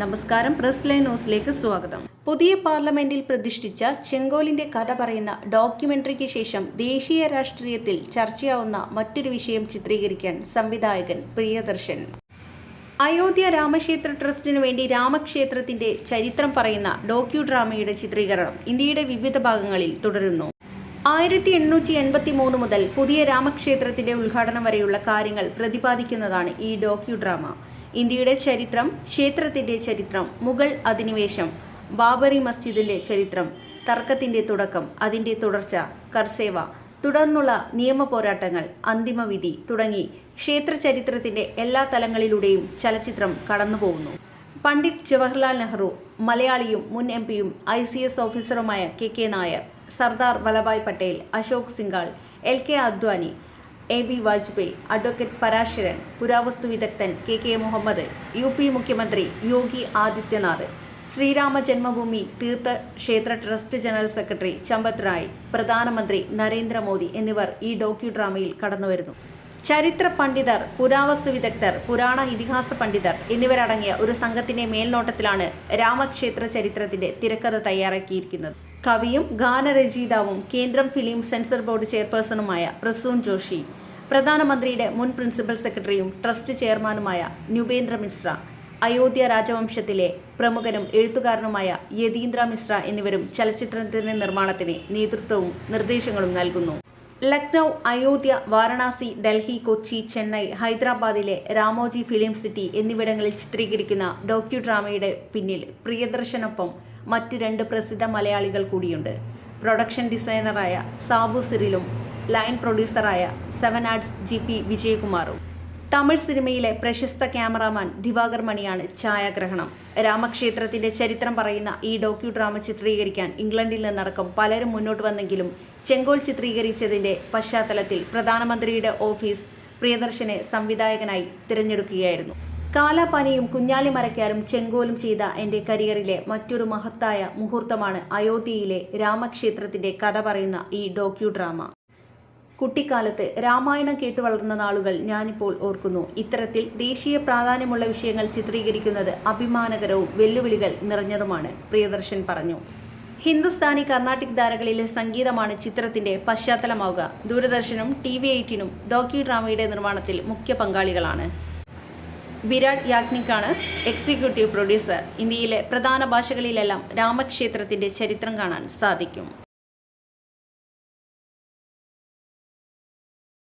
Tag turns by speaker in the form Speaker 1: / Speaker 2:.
Speaker 1: നമസ്കാരം, press line ന്യൂസിലേക്ക് സ്വാഗതം. പുതിയ പാർലമെന്റിൽ പ്രതിഷ്ഠിച്ച ചെങ്കോലിന്റെ കഥ പറയുന്ന ഡോക്യുമെന്ററിക്ക് ശേഷം ദേശീയ രാഷ്ട്രീയത്തിൽ ചർച്ചയാവുന്ന മറ്റൊരു വിഷയം ചിത്രീകരിക്കാൻ സംവിധായകൻ പ്രിയദർശൻ. അയോധ്യ രാമക്ഷേത്ര ട്രസ്റ്റിനു വേണ്ടി രാമക്ഷേത്രത്തിന്റെ ചരിത്രം പറയുന്ന ഡോക്യു ഡ്രാമയുടെ ചിത്രീകരണം ഇന്ത്യയുടെ വിവിധ ഭാഗങ്ങളിൽ തുടരുന്നു. 1883 മുതൽ പുതിയ രാമക്ഷേത്രത്തിന്റെ ഉദ്ഘാടനം വരെയുള്ള കാര്യങ്ങൾ പ്രതിപാദിക്കുന്നതാണ് ഈ ഡോക്യു ഡ്രാമ. ഇന്ത്യയുടെ ചരിത്രം, ക്ഷേത്രത്തിന്റെ ചരിത്രം, മുഗൾ അധിനിവേശം, ബാബറി മസ്ജിദിന്റെ ചരിത്രം, തർക്കത്തിന്റെ തുടക്കം, അതിന്റെ തുടർച്ച, കർസേവ, തുടർന്നുള്ള നിയമ പോരാട്ടങ്ങൾ, അന്തിമവിധി തുടങ്ങി ക്ഷേത്ര ചരിത്രത്തിന്റെ എല്ലാ തലങ്ങളിലൂടെയും ചലച്ചിത്രം കടന്നുപോകുന്നു. പണ്ഡിറ്റ് ജവഹർലാൽ നെഹ്റു, മലയാളിയും മുൻ MP-യും ICS ഓഫീസറുമായ KK Nair, Sardar Vallabhbhai Patel, Ashok Singhal, LK Advani, AB Vajpayee, advocate Parasharan, പുരാവസ്തു വിദഗ്ധൻ KK മുഹമ്മദ്, UP മുഖ്യമന്ത്രി യോഗി ആദിത്യനാഥ്, ശ്രീരാമ ജന്മഭൂമി തീർത്ഥ ക്ഷേത്ര trust general secretary Champat Rai, പ്രധാനമന്ത്രി നരേന്ദ്രമോദി എന്നിവർ ഈ ഡോക്യു ഡ്രാമയിൽ കടന്നുവരുന്നു. ചരിത്ര പണ്ഡിതർ, പുരാവസ്തു വിദഗ്ധർ, പുരാണ ഇതിഹാസ പണ്ഡിതർ എന്നിവരടങ്ങിയ ഒരു സംഘത്തിന്റെ മേൽനോട്ടത്തിലാണ് രാമക്ഷേത്ര ചരിത്രത്തിന്റെ തിരക്കഥ തയ്യാറാക്കിയിരിക്കുന്നത്. കവിയും ഗാനരചയിതാവും കേന്ദ്രം film censor board ചെയർപേഴ്സണുമായ Prasoon Joshi, പ്രധാനമന്ത്രിയുടെ മുൻ പ്രിൻസിപ്പൽ സെക്രട്ടറിയും ട്രസ്റ്റ് ചെയർമാനുമായ ന്യൂപേന്ദ്ര മിശ്ര, അയോധ്യ രാജവംശത്തിലെ പ്രമുഖനും എഴുത്തുകാരനുമായ യതീന്ദ്ര മിശ്ര എന്നിവരും ചലച്ചിത്രത്തിന്റെ നിർമ്മാണത്തിന് നേതൃത്വവും നിർദ്ദേശങ്ങളും നൽകുന്നു. ലക്നൗ, അയോധ്യ, വാരണാസി, ഡൽഹി, കൊച്ചി, ചെന്നൈ, ഹൈദരാബാദിലെ രാമോജി ഫിലിം സിറ്റി എന്നിവിടങ്ങളിൽ ചിത്രീകരിക്കുന്ന ഡോക്യു ഡ്രാമയുടെ പിന്നിൽ പ്രിയദർശനൊപ്പം മറ്റ് 2 പ്രസിദ്ധ മലയാളികൾ കൂടിയുണ്ട്. പ്രൊഡക്ഷൻ ഡിസൈനറായ സാബു സിറിലും ലൈൻ പ്രൊഡ്യൂസറായ 7 ആർട്സ് GP വിജയകുമാറും. തമിഴ് സിനിമയിലെ പ്രശസ്ത ക്യാമറാമാൻ ദിവാകർ മണിയാണ് ഛായാഗ്രഹണം. രാമക്ഷേത്രത്തിന്റെ ചരിത്രം പറയുന്ന ഈ ഡോക്യു ഡ്രാമ ചിത്രീകരിക്കാൻ ഇംഗ്ലണ്ടിൽ നിന്നടക്കം പലരും മുന്നോട്ട് വന്നെങ്കിലും ചെങ്കോൽ ചിത്രീകരിച്ചതിന്റെ പശ്ചാത്തലത്തിൽ പ്രധാനമന്ത്രിയുടെ ഓഫീസ് പ്രിയദർശനെ സംവിധായകനായി തിരഞ്ഞെടുക്കുകയായിരുന്നു. കാലാപാനിയും കുഞ്ഞാലി മരക്കാരും ചെങ്കോലും ചെയ്ത എൻ്റെ കരിയറിലെ മറ്റൊരു മഹത്തായ മുഹൂർത്തമാണ് അയോധ്യയിലെ രാമക്ഷേത്രത്തിന്റെ കഥ പറയുന്ന ഈ ഡോക്യു ഡ്രാമ. കുട്ടിക്കാലത്ത് രാമായണം കേട്ടു വളർന്ന നാളുകൾ ഞാനിപ്പോൾ ഓർക്കുന്നു. ഇത്തരത്തിൽ ദേശീയ പ്രാധാന്യമുള്ള വിഷയങ്ങൾ ചിത്രീകരിക്കുന്നത് അഭിമാനകരവും വെല്ലുവിളികൾ നിറഞ്ഞതുമാണ്, പ്രിയദർശൻ പറഞ്ഞു. ഹിന്ദുസ്ഥാനി, കർണാട്ടിക് ധാരകളിലെ സംഗീതമാണ് ചിത്രത്തിന്റെ പശ്ചാത്തലമാവുക. ദൂരദർശനും TV8-നും ഡോക്യു ഡ്രാമയുടെ നിർമ്മാണത്തിൽ മുഖ്യ പങ്കാളികളാണ്. വിരാട് യാഗ്നിക്കാണ് എക്സിക്യൂട്ടീവ് പ്രൊഡ്യൂസർ. ഇന്ത്യയിലെ പ്രധാന ഭാഷകളിലെല്ലാം രാമക്ഷേത്രത്തിന്റെ ചരിത്രം കാണാൻ സാധിക്കും.